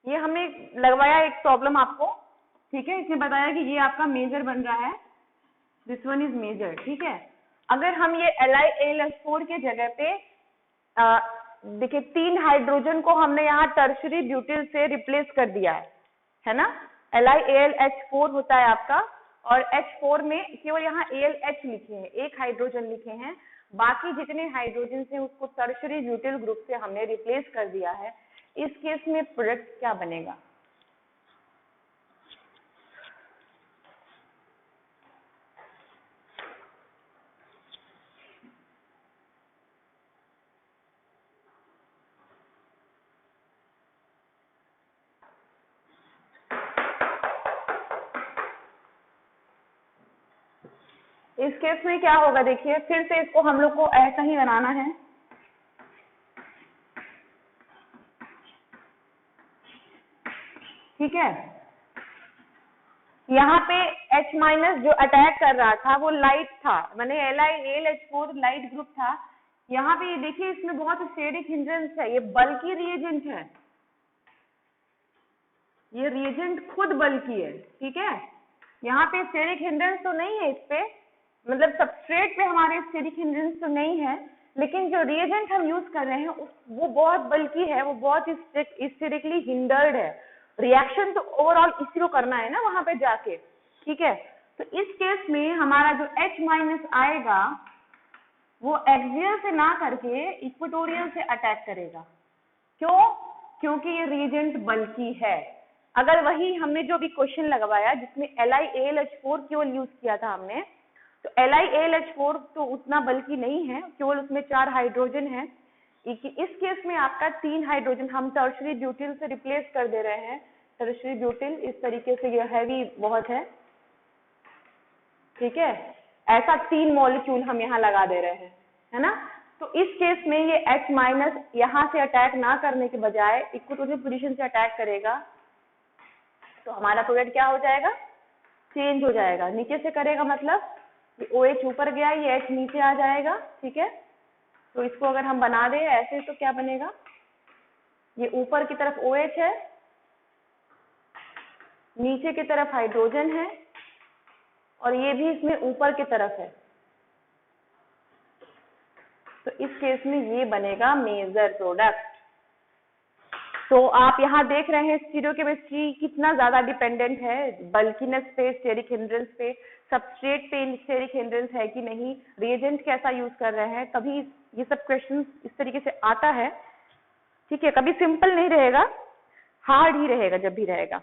[SPEAKER 1] ये हमने लगवाया एक प्रॉब्लम आपको, ठीक है, इसने बताया कि ये आपका मेजर बन रहा है, दिस वन इज मेजर, ठीक है। अगर हम ये LiAlH4 के जगह पे देखिए 3 हाइड्रोजन को हमने यहाँ टर्शरी ब्यूटिल से रिप्लेस कर दिया है ना, LiAlH4 होता है आपका, और H4 में केवल यहाँ AlH लिखे हैं, एक हाइड्रोजन लिखे हैं, बाकी जितने हाइड्रोजन से उसको टर्शरी ब्यूटिल ग्रुप से हमने रिप्लेस कर दिया है। इस केस में प्रोडक्ट क्या बनेगा? इस केस में क्या होगा, देखिए फिर से इसको हम लोग को ऐसा ही बनाना है, ठीक है। यहाँ पे H माइनस जो अटैक कर रहा था वो लाइट था, माने LiAlH4 लाइट ग्रुप था। यहाँ पे ये देखिए इसमें बहुत स्टेरिक हिंड्रेंस है, ये बल्कि रिएजेंट है, ये रिएजेंट खुद बल्कि है, ठीक है। यहाँ पे स्टेरिक हिंड्रेंस तो नहीं है इस पे, मतलब सबस्ट्रेट पे हमारे स्टेरिक हिंड्रेंस तो नहीं है, लेकिन जो रिएजेंट हम यूज कर रहे हैं वो बहुत बल्कि है, वो बहुत स्टेरिकली हिंडर्ड है। रिएक्शन तो ओवरऑल इसी को करना है ना वहां पे जाके, ठीक है। तो इस केस में हमारा जो H माइनस आएगा वो एक्सियल से ना करके इक्वेटोरियल से अटैक करेगा। क्यों? क्योंकि ये रिएजेंट बल्कि है। अगर वही हमने जो भी क्वेश्चन लगवाया जिसमें LiAlH4 केवल यूज किया था हमने, तो LiAlH4 तो उतना बल्कि नहीं है, केवल उसमें 4 हाइड्रोजन है। इस केस में आपका 3 हाइड्रोजन हम टर्शरी ब्यूटिल से रिप्लेस कर दे रहे हैं। टर्शरी ब्यूटिल इस तरीके से ये हैवी बहुत है, ठीक है, ऐसा 3 मॉलिक्यूल हम यहाँ लगा दे रहे हैं, है ना। तो इस केस में ये H माइनस यहाँ से अटैक ना करने के बजाय इक्वेटोरियल पोजीशन से अटैक करेगा, तो हमारा प्रोडक्ट क्या हो जाएगा, चेंज हो जाएगा। नीचे से करेगा मतलब ये OH ऊपर गया, ये H नीचे आ जाएगा, ठीक है। तो इसको अगर हम बना दें ऐसे तो क्या बनेगा, ये ऊपर की तरफ OH है, नीचे की तरफ हाइड्रोजन है, और ये भी इसमें ऊपर की तरफ है। तो इस केस में ये बनेगा मेजर प्रोडक्ट। तो आप यहाँ देख रहे हैं स्टीरियोकेमिस्ट्री कितना ज्यादा डिपेंडेंट है बल्किनेस पे, स्टेरिक हिंड्रेंस पे, सबस्ट्रेट पे स्टेरिक हिंड्रेंस है कि नहीं, रिएजेंट कैसा यूज कर रहे हैं, कभी ये सब क्वेश्चन इस तरीके से आता है, ठीक है। कभी सिंपल नहीं रहेगा, हार्ड ही रहेगा जब भी रहेगा।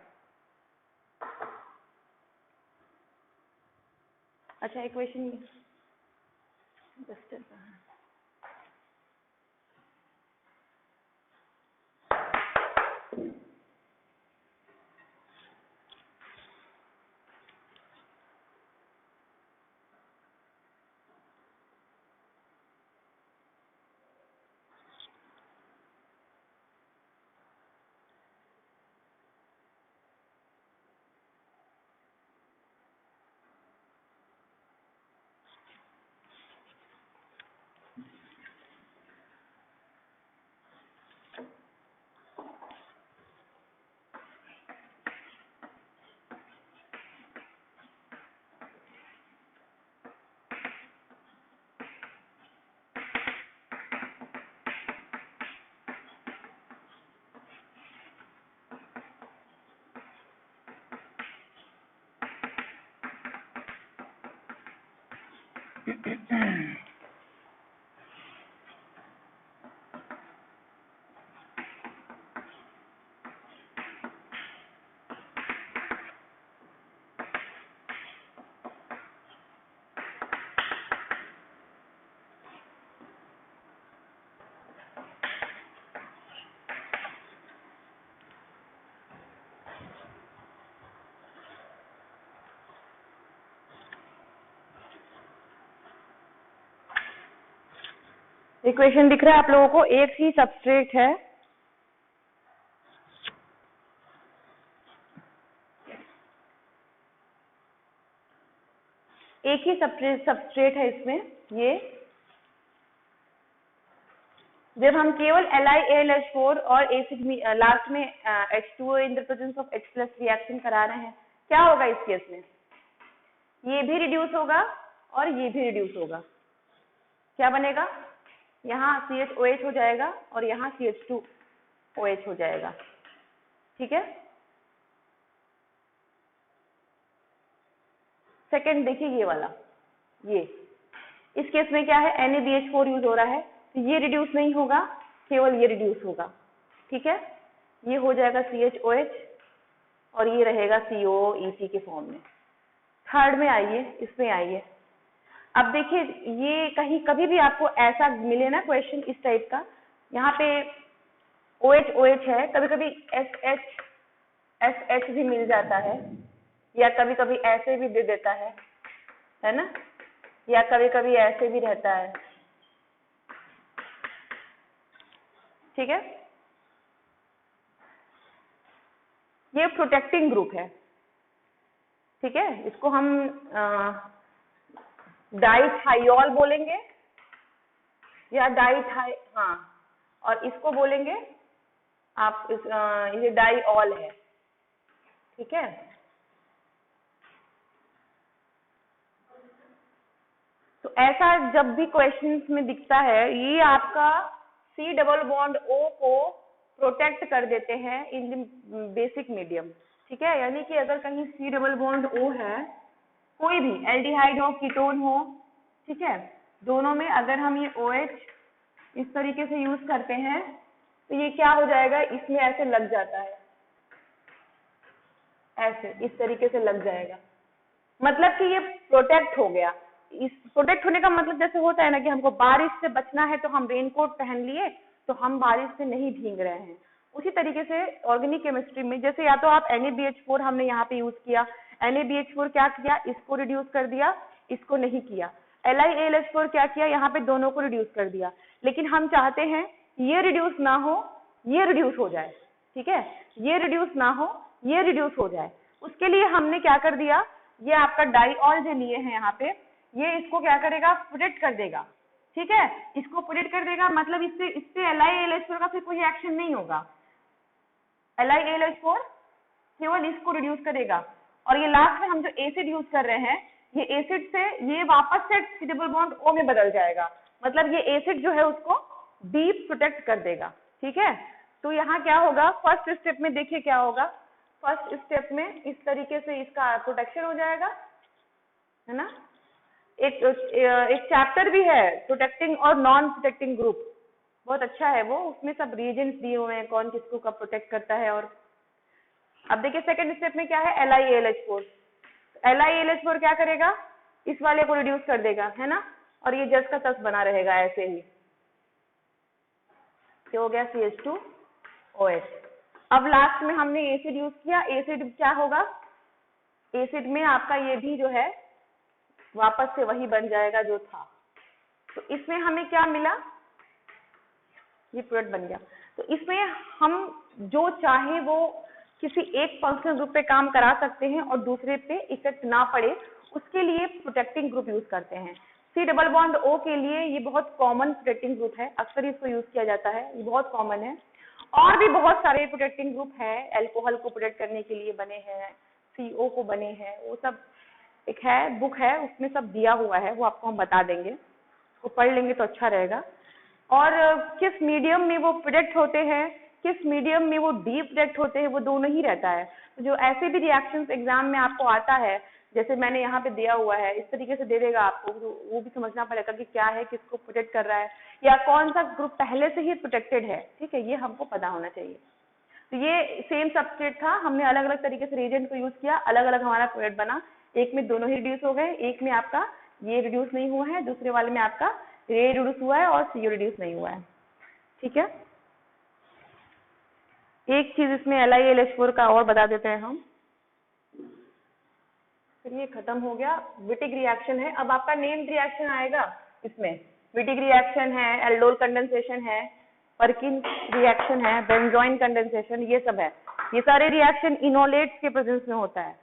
[SPEAKER 1] अच्छा एक क्वेश्चन इक्वेशन दिख रहा है आप लोगों को, एक ही सबस्ट्रेट है, एक ही सबस्ट्रेट है इसमें। ये जब हम केवल LiAlH4 और एसिड लास्ट में H2O in the presence of H+ reaction करा रहे हैं, क्या होगा इस केस में? ये भी रिड्यूस होगा और ये भी रिड्यूस होगा। क्या बनेगा? यहाँ CHOH हो जाएगा और यहाँ CH2OH हो जाएगा। ठीक है, सेकंड देखिए ये वाला, ये इस केस में क्या है, NaBH4 यूज हो रहा है, तो ये रिड्यूस नहीं होगा, केवल ये रिड्यूस होगा। ठीक है, ये हो जाएगा CHOH और ये रहेगा COEC के फॉर्म में। थर्ड में आइए, इसमें आइए। अब देखिए ये कहीं कभी भी आपको ऐसा मिले ना क्वेश्चन इस टाइप का, यहाँ पे OH है, कभी कभी SH भी मिल जाता है, या कभी कभी ऐसे भी दे देता है ना, या कभी कभी ऐसे भी रहता है। ठीक है, ये प्रोटेक्टिंग ग्रुप है। ठीक है, इसको हम डाइथाइऑल बोलेंगे या हाँ, और इसको बोलेंगे आप ये डाइऑल है। ठीक है, तो ऐसा जब भी क्वेश्चंस में दिखता है, ये आपका C डबल बॉन्ड O को प्रोटेक्ट कर देते हैं इन बेसिक मीडियम। ठीक है, यानी कि अगर कहीं C डबल बॉन्ड O है, कोई भी एल्डिहाइड हो, कीटोन हो, ठीक है, दोनों में अगर हम ये OH इस तरीके से यूज करते हैं तो ये क्या हो जाएगा, इसमें ऐसे लग जाता है, ऐसे इस तरीके से लग जाएगा, मतलब कि ये प्रोटेक्ट हो गया। इस प्रोटेक्ट होने का मतलब जैसे होता है ना कि हमको बारिश से बचना है तो हम रेनकोट पहन लिए, तो हम बारिश से नहीं भीग रहे हैं। उसी तरीके से ऑर्गेनिक केमिस्ट्री में जैसे या तो आप NaBH4 हमने यहाँ पे यूज किया, NaBH4 क्या किया, इसको रिड्यूस कर दिया, इसको नहीं किया। LiAlH4 क्या किया, यहाँ पे दोनों को रिड्यूस कर दिया, लेकिन हम चाहते हैं ये रिड्यूस ना हो, ये रिड्यूस हो जाए। ठीक है, ये रिड्यूस ना हो, ये रिड्यूस हो जाए। उसके लिए हमने क्या कर दिया, ये आपका डाइऑल जो लिए हैं यहाँ पे, ये इसको क्या करेगा, प्रोटेक्ट कर देगा। ठीक है, इसको प्रोटेक्ट कर देगा, मतलब इससे LiAlH4 का फिर कोई एक्शन नहीं होगा। LiAlH4 केवल इसको रिड्यूस करेगा, और ये लास्ट में हम जो एसिड यूज कर रहे हैं, ये एसिड से ये वापस से C डबल बॉन्ड O में बदल जाएगा, मतलब ये एसिड जो है उसको डीप प्रोटेक्ट कर देगा। ठीक है, तो यहाँ क्या होगा, फर्स्ट स्टेप में देखिए क्या होगा, फर्स्ट स्टेप में इस तरीके से इसका प्रोटेक्शन हो जाएगा, है ना। एक चैप्टर भी है प्रोटेक्टिंग और नॉन प्रोटेक्टिंग ग्रुप, बहुत अच्छा है वो, उसमें सब रीजन्स दिए हुए हैं कौन किसको कब प्रोटेक्ट करता है। और अब देखिए सेकंड स्टेप में क्या है, LiAlH4। LiAlH4 क्या करेगा, इस वाले को रिड्यूस कर देगा, है ना, और ये जस का तस बना रहेगा ऐसे ही, क्या हो गया, CH2OH। अब लास्ट में हमने एसिड यूज किया, एसिड क्या होगा, एसिड में आपका ये भी जो है वापस से वही बन जाएगा जो था। तो इसमें हमें क्या मिला, ये प्रोडक्ट बन गया। तो इसमें हम जो चाहे वो किसी एक फंक्शनल ग्रुप पे काम करा सकते हैं और दूसरे पे इफेक्ट ना पड़े, उसके लिए प्रोटेक्टिंग ग्रुप यूज करते हैं। C डबल बॉन्ड O के लिए ये बहुत कॉमन प्रोटेक्टिंग ग्रुप है, अक्सर इसको यूज किया जाता है, ये बहुत कॉमन है। और भी बहुत सारे प्रोटेक्टिंग ग्रुप है, अल्कोहल को प्रोटेक्ट करने के लिए बने हैं, CO को बने हैं, वो सब एक है बुक है, उसमें सब दिया हुआ है, वो आपको हम बता देंगे, उसको पढ़ लेंगे तो अच्छा रहेगा। और किस मीडियम में वो प्रोटेक्ट होते हैं, किस मीडियम में वो डीप प्रोटेक्ट होते हैं, वो दोनों ही रहता है। तो जो ऐसे भी रिएक्शंस एग्जाम में आपको आता है जैसे मैंने यहाँ पे दिया हुआ है इस तरीके से दे देगा आपको, तो वो भी समझना पड़ेगा कि क्या है, किसको प्रोटेक्ट कर रहा है, या कौन सा ग्रुप पहले से ही प्रोटेक्टेड है, ठीक है, ये हमको पता होना चाहिए। तो ये सेम सबस्ट्रेट था, हमने अलग अलग तरीके से रिएजेंट को यूज किया, अलग अलग हमारा प्रोडक्ट बना, एक में दोनों ही रिड्यूस हो गए, एक में आपका ये रिड्यूस नहीं हुआ है, दूसरे वाले में आपका ये रिड्यूस हुआ है और CO रिड्यूस नहीं हुआ है, ठीक है। एक चीज इसमें LiAlH4 का और बता देते हैं हम, फिर ये खत्म हो गया। विटिक रिएक्शन है, अब आपका नेम्ड रिएक्शन आएगा इसमें, विटिक रिएक्शन है, एल्डोल कंडेंसेशन है, परकिन रिएक्शन है, बेंजोइन कंडेंसेशन, ये सब है। ये सारे रिएक्शन इनोलेट्स के प्रेजेंस में होता है।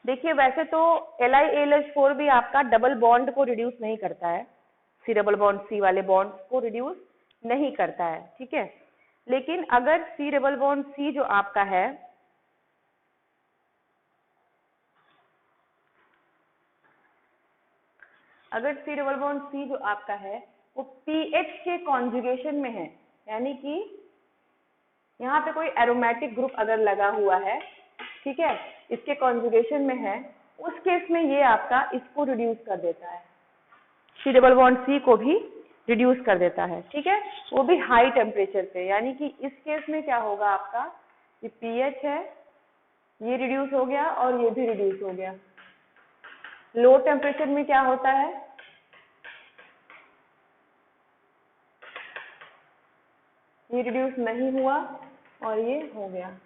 [SPEAKER 1] देखिए वैसे तो LiAlH4 भी आपका डबल बॉन्ड को रिड्यूस नहीं करता है, C डबल बॉन्ड C वाले बॉन्ड को रिड्यूस नहीं करता है, ठीक है। लेकिन अगर C डबल बॉन्ड C जो आपका है, अगर C डबल बॉन्ड C जो आपका है वो pH के कॉन्जुगेशन में है, यानी कि यहाँ पे कोई एरोमेटिक ग्रुप अगर लगा हुआ है, ठीक है, इसके कॉन्जुगेशन में है, उस केस में ये आपका इसको रिड्यूस कर देता है, C डबल बॉन्ड C को भी रिड्यूस कर देता है, ठीक है, वो भी हाई टेम्परेचर पे। यानी कि इस केस में क्या होगा आपका, ये pH है, ये रिड्यूस हो गया और ये भी रिड्यूस हो गया। लो टेम्परेचर में क्या होता है, ये रिड्यूस नहीं हुआ और ये हो गया।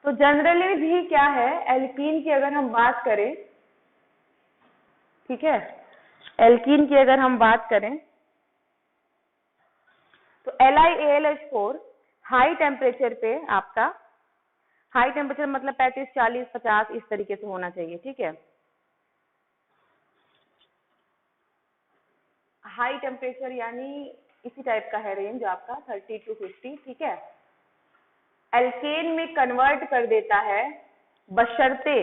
[SPEAKER 1] तो जनरली भी क्या है, एल्कीन की अगर हम बात करें, ठीक है, एल्कीन की अगर हम बात करें तो LiAlH4 हाई टेम्परेचर पे आपका, हाई टेम्परेचर मतलब 35, 40, 50 इस तरीके से होना चाहिए, ठीक है। हाई टेम्परेचर यानी इसी टाइप का है रेंज आपका 30 to 50, ठीक है। एल्केन में कन्वर्ट कर देता है, बशर्ते,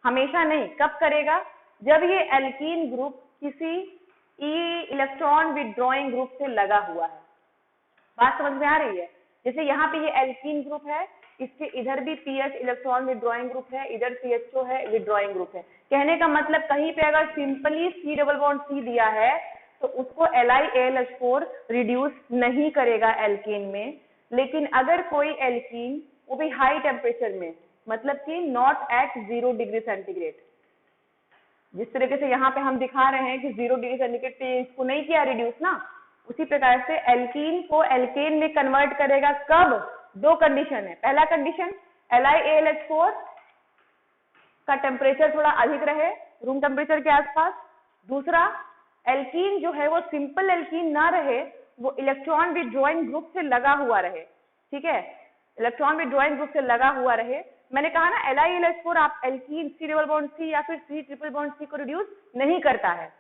[SPEAKER 1] हमेशा नहीं, कब करेगा, जब ये एल्कीन ग्रुप किसी इलेक्ट्रॉन विड्रॉइंग ग्रुप से लगा हुआ है। बात समझ में आ रही है? जैसे यहाँ पे ये एल्कीन ग्रुप है, इसके इधर भी पीएच इलेक्ट्रॉन विड्रॉइंग ग्रुप है, इधर CHO है विड्रॉइंग ग्रुप है। कहने का मतलब कहीं पे अगर simply C double bond C दिया है तो उसको LiAlH4 रिड्यूस नहीं करेगा एल्कीन में। लेकिन अगर कोई एल्कीन, वो भी हाई टेम्परेचर में, मतलब कि नॉट एट 0 डिग्री सेंटीग्रेड, जिस तरीके से यहाँ पे हम दिखा रहे हैं कि 0 डिग्री सेंटीग्रेड पे इसको नहीं किया रिड्यूस ना, उसी प्रकार से एल्कीन को एल्केन में कन्वर्ट करेगा। कब? दो कंडीशन है। पहला कंडीशन, LiAlH4 का टेम्परेचर थोड़ा अधिक रहे, रूम टेम्परेचर के आसपास। दूसरा, एल्कीन जो है वो सिंपल एल्कीन ना रहे, वो इलेक्ट्रॉन विड्रॉइंग ग्रुप से लगा हुआ रहे, ठीक है, इलेक्ट्रॉन विड्रॉइंग ग्रुप से लगा हुआ रहे। मैंने कहा ना LiAlH4 आप alkene C double bond C या फिर C ट्रिपल बॉन्ड C को रिड्यूस नहीं करता है,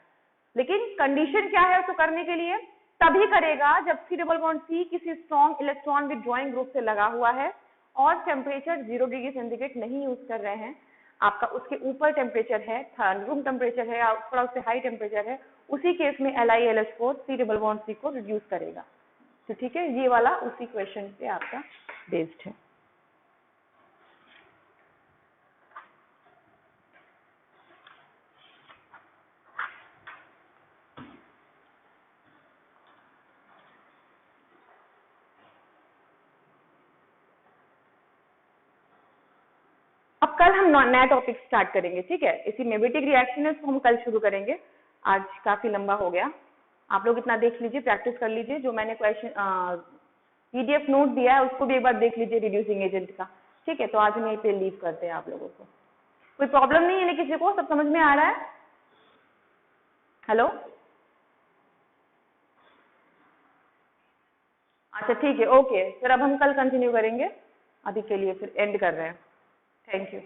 [SPEAKER 1] लेकिन कंडीशन क्या है उसको करने के लिए, तभी करेगा जब C डबल बॉन्ड C किसी स्ट्रॉन्ग इलेक्ट्रॉन विड्रॉइंग ग्रुप से लगा हुआ है और टेम्परेचर 0 डिग्री सेंटीग्रेड नहीं यूज कर रहे हैं, आपका उसके ऊपर टेम्परेचर है, रूम टेम्परेचर है या थोड़ा उससे हाई टेम्परेचर है, उसी केस में LiAlH4 C double bond C को रिड्यूस करेगा। तो ठीक है, ये वाला उसी क्वेश्चन पे आपका बेस्ड है। अब कल हम नया टॉपिक स्टार्ट करेंगे, ठीक है, इसी में विटिक रिएक्शन है तो हम कल शुरू करेंगे। आज काफी लंबा हो गया, आप लोग इतना देख लीजिए, प्रैक्टिस कर लीजिए। जो मैंने क्वेश्चन PDF नोट दिया है उसको भी एक बार देख लीजिए रिड्यूसिंग एजेंट का, ठीक है। तो आज हम यहीं पे लीव करते हैं आप लोगों को। कोई प्रॉब्लम नहीं है ना किसी को? सब समझ में आ रहा है? हेलो, अच्छा ठीक है, ओके, फिर अब हम कल कंटिन्यू करेंगे, अभी के लिए फिर एंड कर रहे हैं। Thank you.